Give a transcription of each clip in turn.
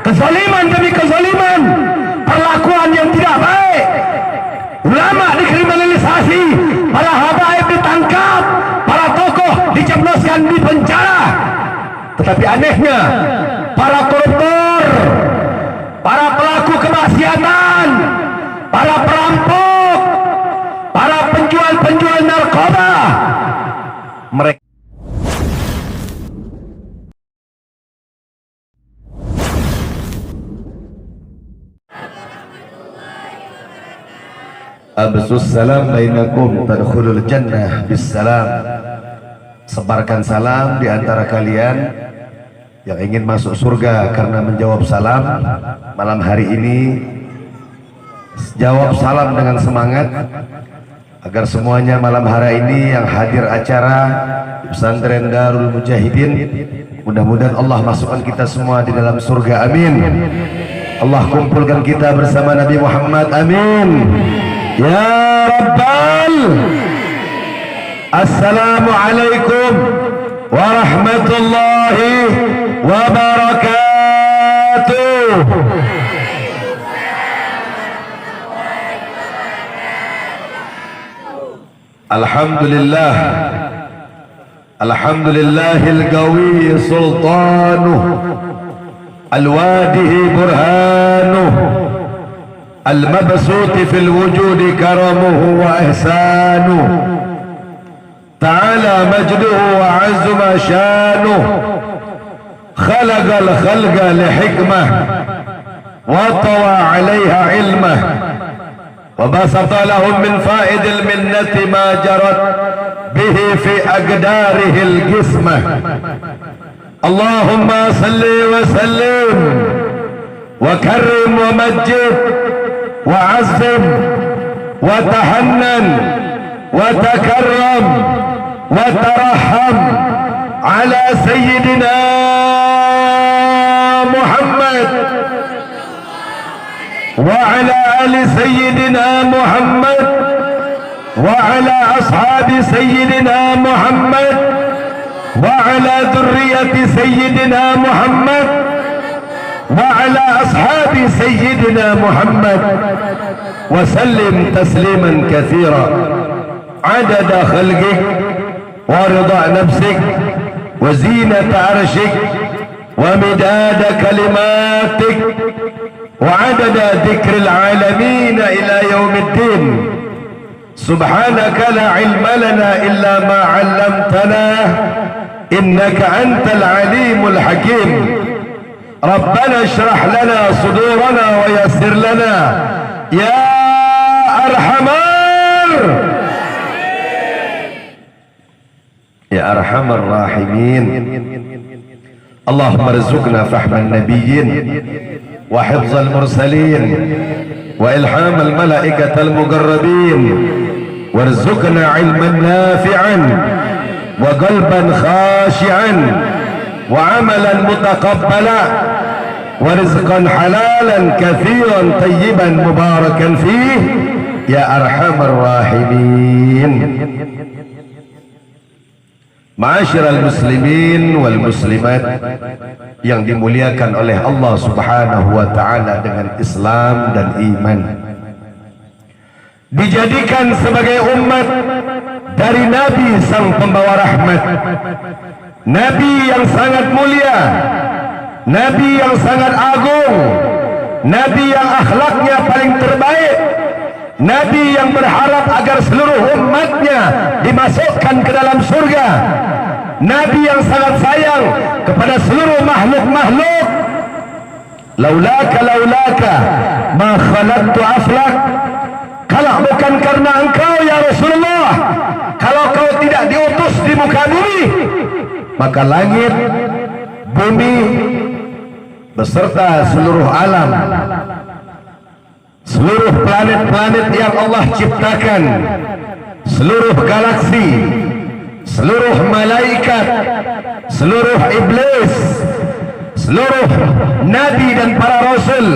kezaliman demi kezaliman, perlakuan yang tidak baik, ulama dikriminalisasi, para habaib ditangkap, para tokoh dijebloskan di penjara. Tetapi anehnya, para koruptor, para pelaku kemaksiatan, para perampok, para penjual-penjual narkoba, mereka absus salam bainakum tadkhulul jannah bisalam. Sebarkan salam di antara kalian yang ingin masuk surga karena menjawab salam. Malam hari ini jawab salam dengan semangat agar semuanya malam hari ini yang hadir acara di pesantren Darul Mujahidin, mudah-mudahan Allah masukkan kita semua di dalam surga, amin. Allah kumpulkan kita bersama Nabi Muhammad, amin. Ya Rabbal, Assalamualaikum warahmatullahi wabarakatuh. Alhamdulillah, Alhamdulillahil qawi sultanuh, al-wadihi burhanuh, المبسوط في الوجود كرمه وإحسانه، تعالى مجده وعز ما شانه، خلق الخلق لحكمة وطوى عليها علمه، وبسط لهم من فائد المنة ما جرت به في أقداره الجسمة. اللهم صل وسلم وكرم ومجد وعظم وتحنن وتكرم وترحم على سيدنا محمد وعلى آل سيدنا محمد وعلى أصحاب سيدنا محمد وعلى ذرية سيدنا محمد وعلى أصحاب سيدنا محمد وسلم تسليما كثيرا عدد خلقك ورضا نفسك وزينة عرشك ومداد كلماتك وعدد ذكر العالمين إلى يوم الدين. سبحانك لا علم لنا إلا ما علمتنا إنك أنت العليم الحكيم. ربنا اشرح لنا صدورنا ويسر لنا يا أرحم الراحمين. اللهم ارزقنا فهم النبيين وحفظ المرسلين وإلهام الملائكة المقربين، وارزقنا علما نافعا وقلبا خاشعا وعملا متقبلا ورزقا حلالا كثيرا طيبا مباركا فيه يا أرحم الراحمين. Ma'asyiral muslimin wal muslimat yang dimuliakan oleh Allah Subhanahu wa taala dengan Islam dan iman, dijadikan sebagai umat dari Nabi sang pembawa rahmat, Nabi yang sangat mulia, Nabi yang sangat agung, Nabi yang akhlaknya paling terbaik, Nabi yang berharap agar seluruh umatnya dimasukkan ke dalam surga, Nabi yang sangat sayang kepada seluruh makhluk-makhluk. Laulaka laulaka ma khalaqtu aflak, kalau bukan karena engkau ya Rasulullah, kalau kau tidak diutus di muka bumi, maka langit, bumi beserta seluruh alam, seluruh planet-planet yang Allah ciptakan, seluruh galaksi, seluruh malaikat, seluruh iblis, seluruh nabi dan para rasul,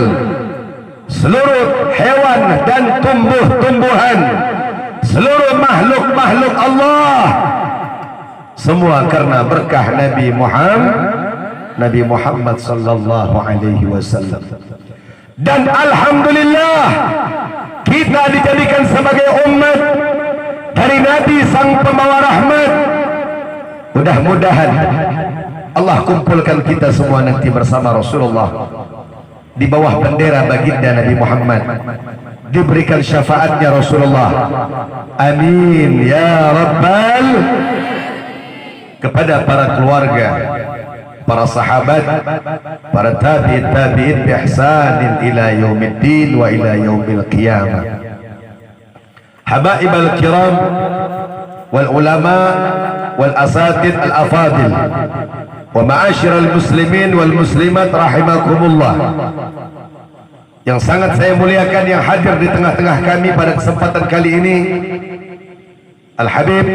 seluruh hewan dan tumbuh-tumbuhan, seluruh makhluk-makhluk Allah, semua karena berkah Nabi Muhammad Nabi Muhammad sallallahu alaihi wasallam. Dan alhamdulillah kita dijadikan sebagai umat dari Nabi sang pembawa rahmat. Mudah-mudahan Allah kumpulkan kita semua nanti bersama Rasulullah di bawah bendera baginda Nabi Muhammad, diberikan syafaatnya Rasulullah. Amin ya rabbal. Kepada para keluarga, para sahabat, para tabi'in bi ihsanin ila yaumiddin wa ila yaumil qiyamah. Habaibal kiram wal ulama wal asatid al afadil wa ma'asyiral muslimin wal muslimat rahimakumullah. Yang sangat saya muliakan yang hadir di tengah-tengah kami pada kesempatan kali ini, Al-Habib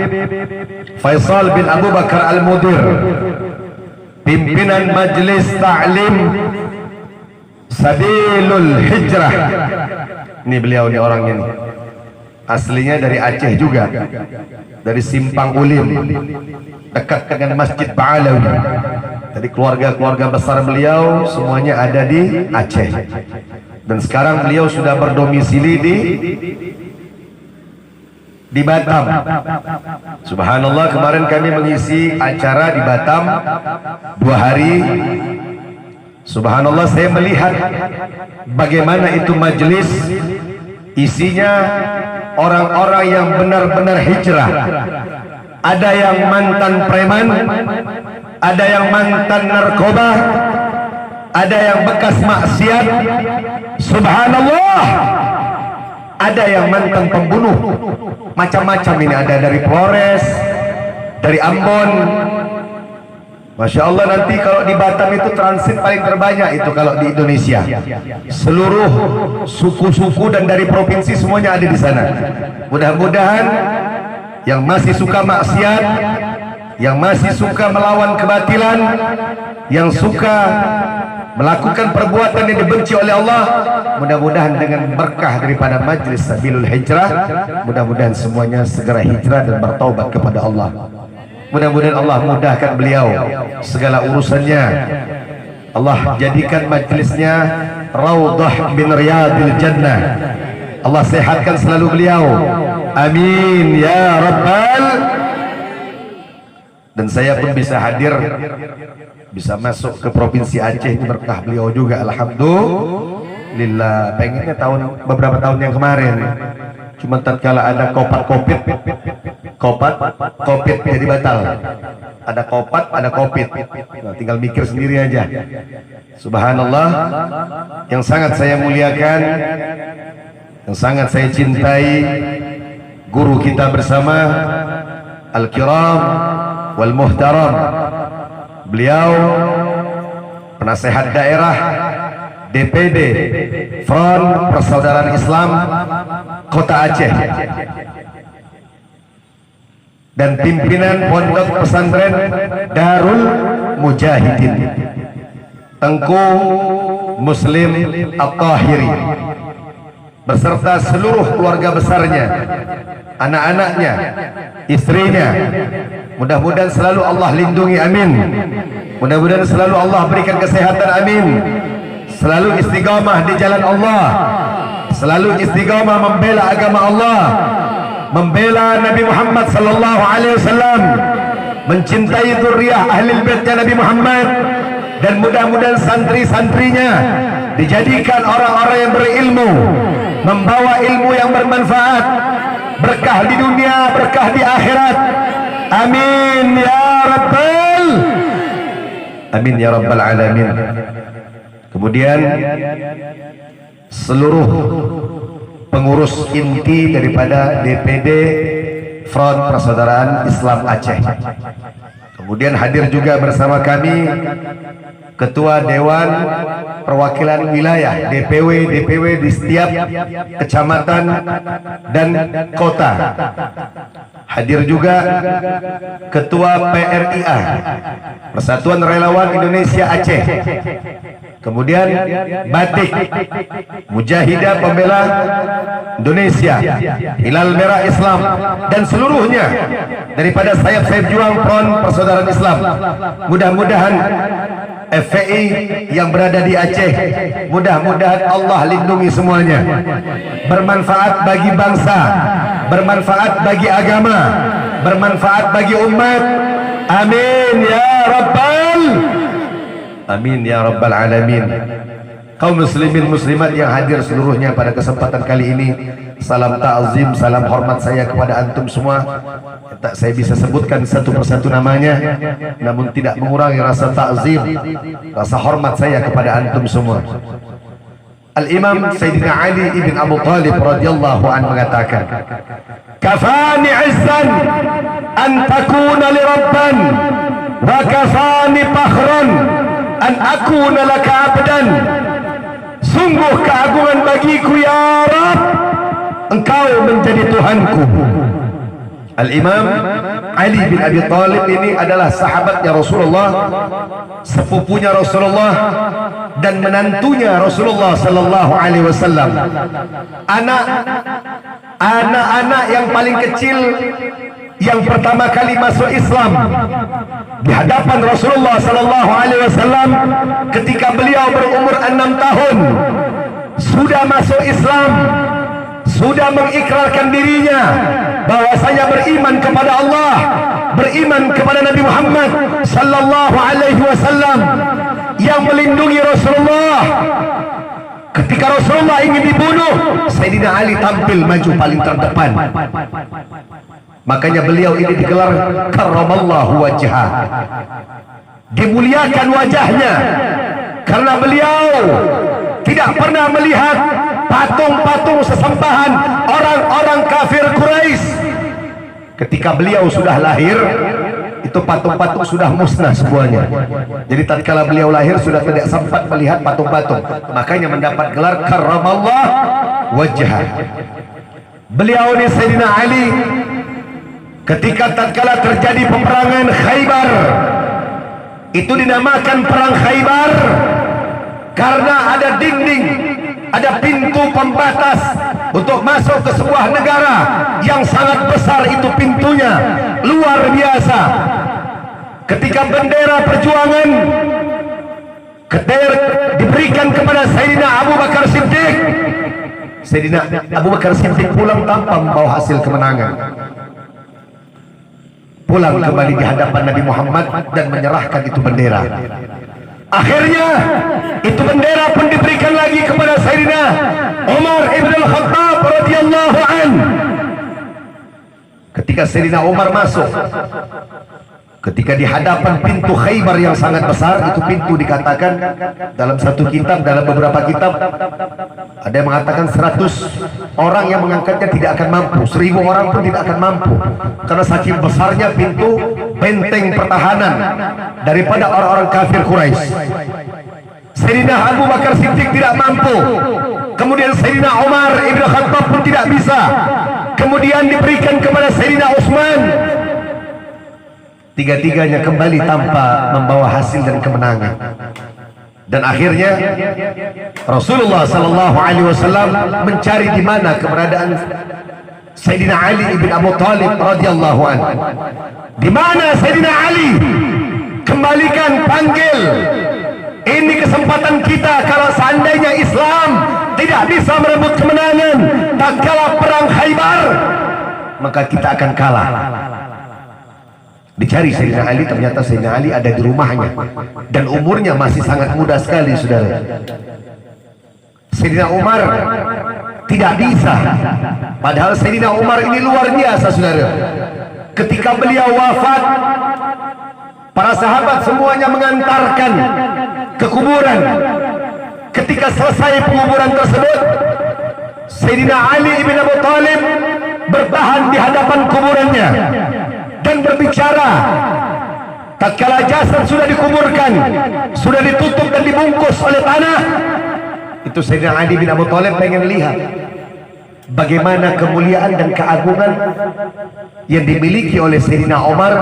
Faisal bin Abu Bakar Al-Mudir, pimpinan Majelis Ta'lim Sabilul Hijrah. Ini beliau, ini orangnya nih. Aslinya dari Aceh juga, dari Simpang Ulim, dekat dengan Masjid Ba'alawi. Jadi keluarga-keluarga besar beliau semuanya ada di Aceh. Dan sekarang beliau sudah berdomisili di Batam. Subhanallah, kemarin kami mengisi acara di Batam 2 hari. Subhanallah, saya melihat bagaimana itu majelis isinya orang-orang yang benar-benar hijrah. Ada yang mantan preman, ada yang mantan narkoba, ada yang bekas maksiat. Subhanallah, ada yang mantan pembunuh. Macam-macam ini, ada dari Flores, dari Ambon. Masya Allah, nanti kalau di Batam itu transit paling terbanyak itu kalau di Indonesia. Seluruh suku-suku dan dari provinsi semuanya ada di sana. Mudah-mudahan yang masih suka maksiat, yang masih suka melawan kebatilan, yang suka melakukan perbuatan yang dibenci oleh Allah, mudah-mudahan dengan berkah daripada Majelis Sabilul Hijrah, mudah-mudahan semuanya segera hijrah dan bertaubat kepada Allah. Mudah-mudahan Allah mudahkan beliau segala urusannya. Allah jadikan majelisnya Raudhah min Riyadil Jannah. Allah sehatkan selalu beliau. Amin ya rabbal. Dan saya pun bisa hadir, bisa masuk ke provinsi Aceh, ini berkah beliau juga. Alhamdulillah. Pengennya beberapa tahun yang kemarin, cuma tatkala ada covid jadi batal. Ada covid, nah, tinggal mikir sendiri aja. Subhanallah, yang sangat saya muliakan, yang sangat saya cintai, guru kita bersama Al-Kiram wal Muhtaram, beliau penasehat daerah DPD Front Persaudaraan Islam Kota Aceh dan pimpinan Pondok Pesantren Darul Mujahidin Tengku Muslim At-Tahiri beserta seluruh keluarga besarnya, anak-anaknya, istrinya. Mudah-mudahan selalu Allah lindungi, amin. Mudah-mudahan selalu Allah berikan kesehatan, amin. Selalu istiqamah di jalan Allah, selalu istiqamah membela agama Allah, membela Nabi Muhammad sallallahu alaihi wasallam, mencintai zuriyah ahlul baitnya Nabi Muhammad, dan mudah-mudahan santri-santrinya dijadikan orang-orang yang berilmu, membawa ilmu yang bermanfaat, berkah di dunia, berkah di akhirat. Amin ya rabbal, amin ya rabbal alamin. Kemudian seluruh pengurus inti daripada DPD Front Persaudaraan Islam Aceh. Kemudian hadir juga bersama kami Ketua Dewan Perwakilan Wilayah DPW di setiap kecamatan dan kota. Hadir juga Ketua PRIA Persatuan Relawan Indonesia Aceh. Kemudian Batik Mujahidah Pembela Indonesia, Hilal Merah Islam, dan seluruhnya daripada sayap-sayap juang Front Persaudaraan Islam. Mudah-mudahan FPI yang berada di Aceh. Mudah-mudahan Allah lindungi semuanya, bermanfaat bagi bangsa, bermanfaat bagi agama, bermanfaat bagi umat. Amin ya rabbal amin ya rabbal alamin. Kaum muslimin muslimat yang hadir seluruhnya pada kesempatan kali ini, salam ta'zim, salam hormat saya kepada antum semua. Tak saya bisa sebutkan satu persatu namanya, namun tidak mengurangi rasa ta'zim, rasa hormat saya kepada antum semua. Al-Imam Sayyidina Ali ibn Abu Talib radhiyallahu anhu mengatakan, kafani izzan an takuna li rabban wa kafani fakhran an akuna laka abdan. Sungguh keagungan bagiku ya Rabb, engkau menjadi Tuhanku. Al-Imam Ali bin Abi Talib ini adalah sahabatnya Rasulullah, sepupunya Rasulullah, dan menantunya Rasulullah sallallahu alaihi wasallam. Anak-anak yang paling kecil yang pertama kali masuk Islam di hadapan Rasulullah sallallahu alaihi wasallam ketika beliau berumur 6 tahun sudah masuk Islam, sudah mengikrarkan dirinya bahwasanya beriman kepada Allah, beriman kepada Nabi Muhammad sallallahu alaihi wasallam yang melindungi Rasulullah. Ketika Rasulullah ingin dibunuh, Sayyidina Ali tampil maju paling terdepan. Makanya beliau ini digelar karramallahu wajhah, dimuliakan wajahnya, karena beliau tidak pernah melihat patung-patung sesembahan orang-orang kafir Quraisy. Ketika beliau sudah lahir, itu patung-patung sudah musnah semuanya. Jadi tatkala beliau lahir sudah tidak sempat melihat patung-patung, makanya mendapat gelar karramallah wajhah. Beliau ini Sayyidina Ali, ketika tatkala terjadi peperangan Khaybar, itu dinamakan perang Khaybar karena ada dinding, ada pintu pembatas untuk masuk ke sebuah negara yang sangat besar. Itu pintunya luar biasa. Ketika bendera perjuangan diberikan kepada Sayyidina Abu Bakar Siddiq, Sayyidina Abu Bakar Siddiq pulang tanpa membawa hasil kemenangan, pulang kembali di hadapan Nabi Muhammad dan menyerahkan itu bendera. Akhirnya itu bendera pun diberikan lagi kepada Sayyidina Umar ibn al-Khattab radhiyallahu an. Ketika Sayyidina Umar masuk, ketika di hadapan pintu Khaybar yang sangat besar, itu pintu dikatakan dalam satu kitab, dalam beberapa kitab ada yang mengatakan 100 orang yang mengangkatnya tidak akan mampu, 1000 orang pun tidak akan mampu, karena saking besarnya pintu benteng pertahanan daripada orang-orang kafir Quraisy. Sayyidina Abu Bakar Siddiq tidak mampu, kemudian Sayyidina Umar ibn Khattab pun tidak bisa, kemudian diberikan kepada Sayyidina Utsman. Tiga-tiganya kembali tanpa membawa hasil dan kemenangan. Dan akhirnya Rasulullah sallallahu alaihi wasallam mencari di mana keberadaan Sayyidina Ali ibn Abu Talib radhiyallahu anhu. Di mana Sayyidina Ali? Kembalikan, panggil. Ini kesempatan kita. Kalau seandainya Islam tidak bisa merebut kemenangan tatkala perang Khaybar, maka kita akan kalah. Dicari Sayyidina Ali, ternyata Sayyidina Ali ada di rumahnya dan umurnya masih sangat muda sekali, saudara. Sayyidina Umar tidak bisa, padahal Sayyidina Umar ini luar biasa, saudara. Ketika beliau wafat, para sahabat semuanya mengantarkan ke kuburan. Ketika selesai penguburan tersebut, Sayyidina Ali ibn Abu Talib bertahan di hadapan kuburannya dan berbicara. Tatkala jasad sudah dikuburkan, sudah ditutup dan dibungkus oleh tanah, itu Sayyidina Ali bin Abu Talib pengen lihat bagaimana kemuliaan dan keagungan yang dimiliki oleh Sayyidina Umar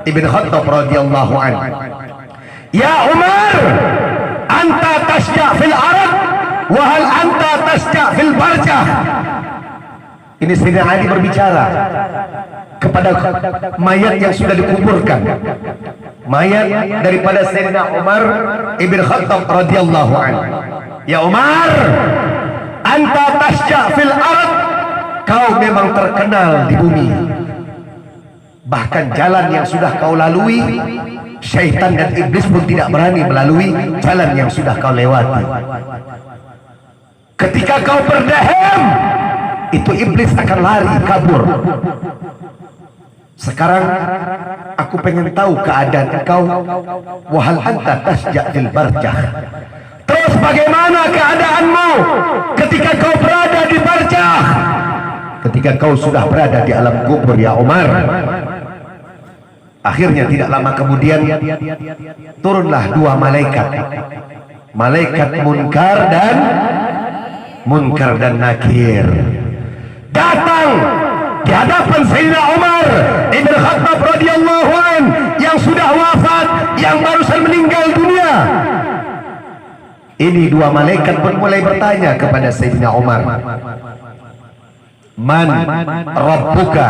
ibn Khattab radhiyallahu anhu. Ya Umar, anta tasja' fil ard wa hal anta tasja' fil barjah. Ini Sayyidina Ali berbicara kepada mayat yang sudah dikuburkan. mayat daripada Sayyidina Umar ibn Khattab radhiyallahu anhu. Ya Umar, anta tasja fil ard, kau memang terkenal di bumi. Bahkan jalan yang sudah kau lalui, syaitan dan iblis pun tidak berani melalui jalan yang sudah kau lewati. Ketika kau berdehem, itu iblis akan lari kabur. Sekarang aku pengen tahu keadaan engkau. Wahal anta tasja fil barjah, terus bagaimana keadaanmu ketika kau berada di barjah, ketika kau sudah berada di alam kubur ya Umar. Akhirnya tidak lama kemudian turunlah dua malaikat, malaikat Munkar dan Nakir, datang di hadapan Sayyidina Umar ibn Khattab radhiyallahu an yang sudah wafat, yang barusan meninggal dunia. Ini dua malaikat pun mulai bertanya kepada Sayyidina Umar, man rabbuka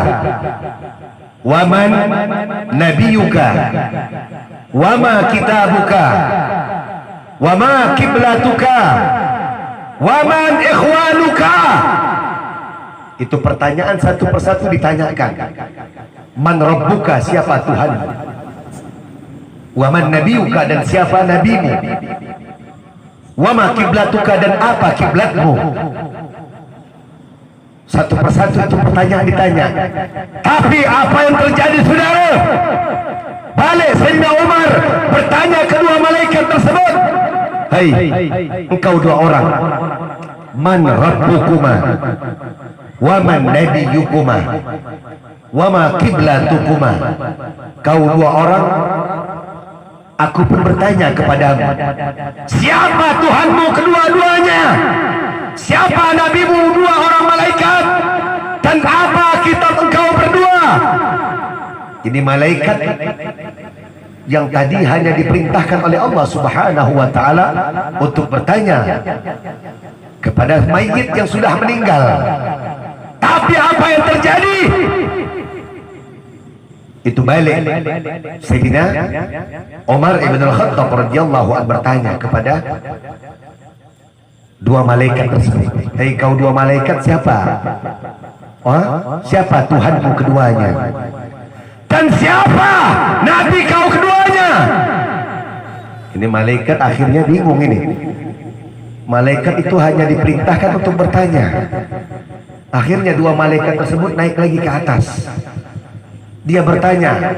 wa man nabiyuka wa ma kitabuka wa ma kiblatuka wa man ikhwanuka. Itu pertanyaan satu persatu ditanyakan. Man rabbuka, siapa Tuhan? Wa man nabiyuka, dan siapa nabimu? Wa ma kiblatuka, dan apa kiblatmu? Satu persatu itu pertanyaan ditanya. Tapi apa yang terjadi saudara? Balik Sayyidina Umar bertanya kedua malaikat tersebut, hei engkau dua orang, man rabbukuma wa man nabiyukuma wa ma kiblatukuma. Kau dua orang, aku pun bertanya kepadamu, siapa Tuhanmu kedua-duanya? Siapa nabimu dua orang malaikat? Dan apa kitab engkau berdua? Ini malaikat yang tadi hanya diperintahkan oleh Allah Subhanahu wa taala untuk bertanya kepada mayit yang sudah meninggal. Tapi apa yang terjadi? Itu balik Sayyidina Umar ibn al-Khattab radhiyallahu anhu bertanya kepada dua malaikat tersebut, hei kau dua malaikat, siapa? Siapa Tuhanmu keduanya? Dan siapa nabi kau keduanya? Ini malaikat akhirnya bingung ini. Malaikat itu hanya diperintahkan untuk bertanya. Akhirnya dua malaikat tersebut naik lagi ke atas. Dia bertanya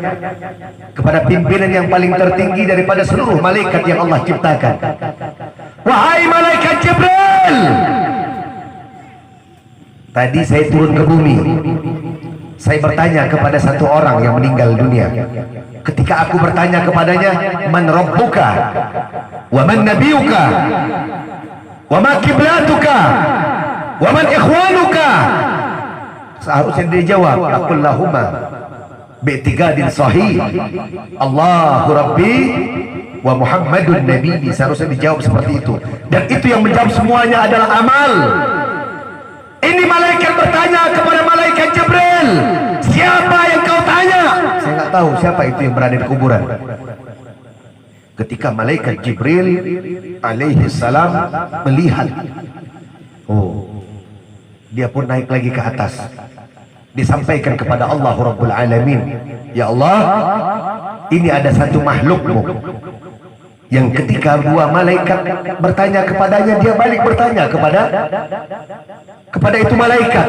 kepada pimpinan yang paling tertinggi daripada seluruh malaikat yang Allah ciptakan. Wahai malaikat Jibril, tadi saya turun ke bumi, saya bertanya kepada satu orang yang meninggal dunia. Ketika aku bertanya kepadanya, man rabbuka wa man nabiyuka wa ma kiblatuka wa man ikhwanuka, seharusnya dia jawab, aqul lahuma bi'tiqadin sahih Allahu Rabbi wa Muhammadun Nabi. Seharusnya dijawab seperti itu, dan itu yang menjawab semuanya adalah amal. Ini malaikat bertanya kepada malaikat Jibril, siapa yang kau tanya? Saya nggak tahu siapa itu yang berada di kuburan. Ketika malaikat Jibril alaihi salam melihat, oh, dia pun naik lagi ke atas. Disampaikan kepada Allah Rabbul Alamin, ya Allah, ini ada satu makhlukmu yang ketika dua malaikat bertanya kepadanya, dia balik bertanya kepada itu malaikat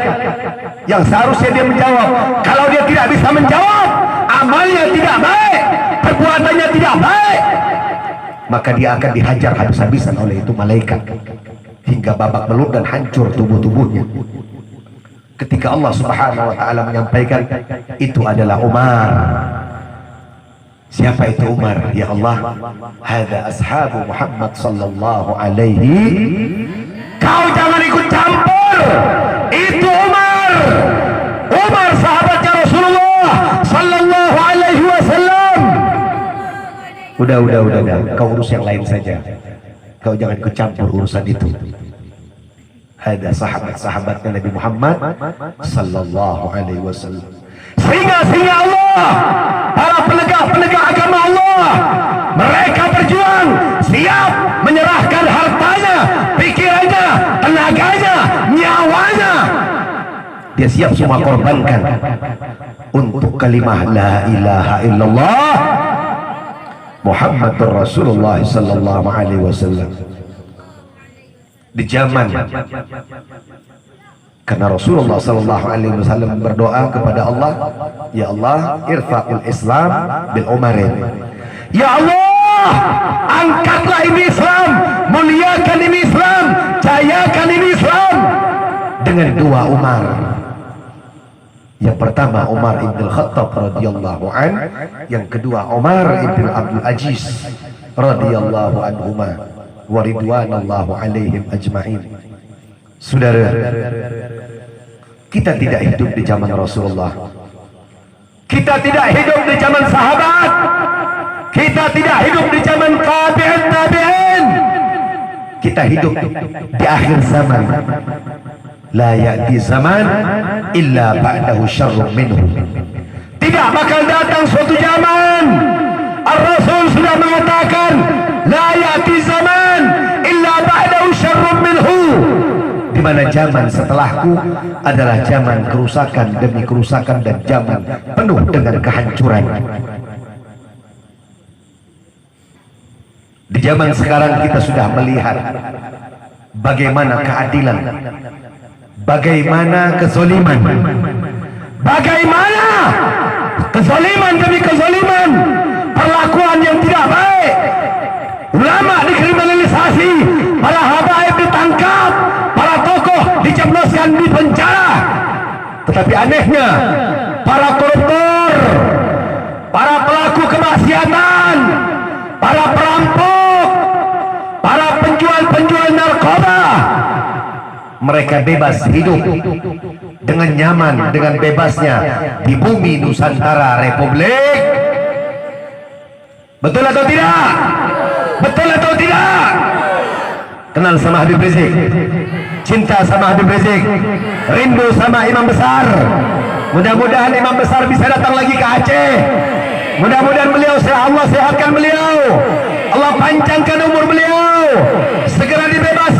yang seharusnya dia menjawab. Kalau dia tidak bisa menjawab, amalnya tidak baik, perbuatannya tidak baik, maka dia akan dihajar habis-habisan oleh itu malaikat hingga babak belur dan hancur tubuh-tubuhnya. Ketika Allah Subhanahu wa taala menyampaikan, itu adalah Umar. Siapa itu Umar? Ya Allah, hadza ashabu Muhammad sallallahu alaihi. Kau jangan ikut campur. Itu Umar. Umar sahabatnya Rasulullah sallallahu alaihi wasallam. Udah. Kau urus yang lain saja. Kau jangan ikut campur urusan itu. Ada sahabat-sahabatnya Nabi Muhammad sallallahu alaihi wasallam. Sehingga Allah para penegak-penegak agama Allah, mereka berjuang, siap menyerahkan hartanya, pikirannya, tenaganya, nyawanya. Dia siap semua korbankan untuk kalimah la ilaha illallah Muhammadur Rasulullah sallallahu alaihi wasallam. Di zaman karena Rasulullah sallallahu alaihi wasallam berdoa kepada Allah, ya Allah, irfa'ul Islam bil umarin. Ya Allah, angkatlah ini Islam, muliakan ini Islam, jayakan ini Islam dengan dua Umar. Yang pertama Umar ibn Khattab radhiyallahu an, yang kedua Umar ibn Abdul Aziz radhiyallahu anhuma wa ridwanallahu alaihim ajma'in. Saudara, kita tidak hidup di zaman Rasulullah, kita tidak hidup di zaman sahabat, kita tidak hidup di zaman tabi'in, kita hidup di akhir zaman. La ya'ti zaman illa ba'dahu syarrun minhu. Tidak bakal datang suatu zaman, Ar-Rasul sudah mengatakan, la ya'ti zaman illa ba'dahu syarrun minhu, di mana zaman setelahku adalah zaman kerusakan demi kerusakan dan zaman penuh dengan kehancuran. Di zaman sekarang kita sudah melihat bagaimana keadilan, bagaimana kezaliman, bagaimana kezaliman demi kezaliman, perlakuan yang tidak baik. Ulama dikriminalisasi, para habaib ditangkap, para tokoh dijebloskan di penjara. Tetapi anehnya, para koruptor, para pelaku kemaksiatan, para perampok, para penjual-penjual narkoba, mereka bebas hidup dengan nyaman, dengan bebasnya di bumi Nusantara Republik. Betul atau tidak? Betul atau tidak? Kenal sama Habib Rizik, cinta sama Habib Rizik, rindu sama Imam Besar. Mudah-mudahan Imam Besar bisa datang lagi ke Aceh. Mudah-mudahan beliau, Allah sehatkan beliau, Allah panjangkan umur beliau, segera dibebas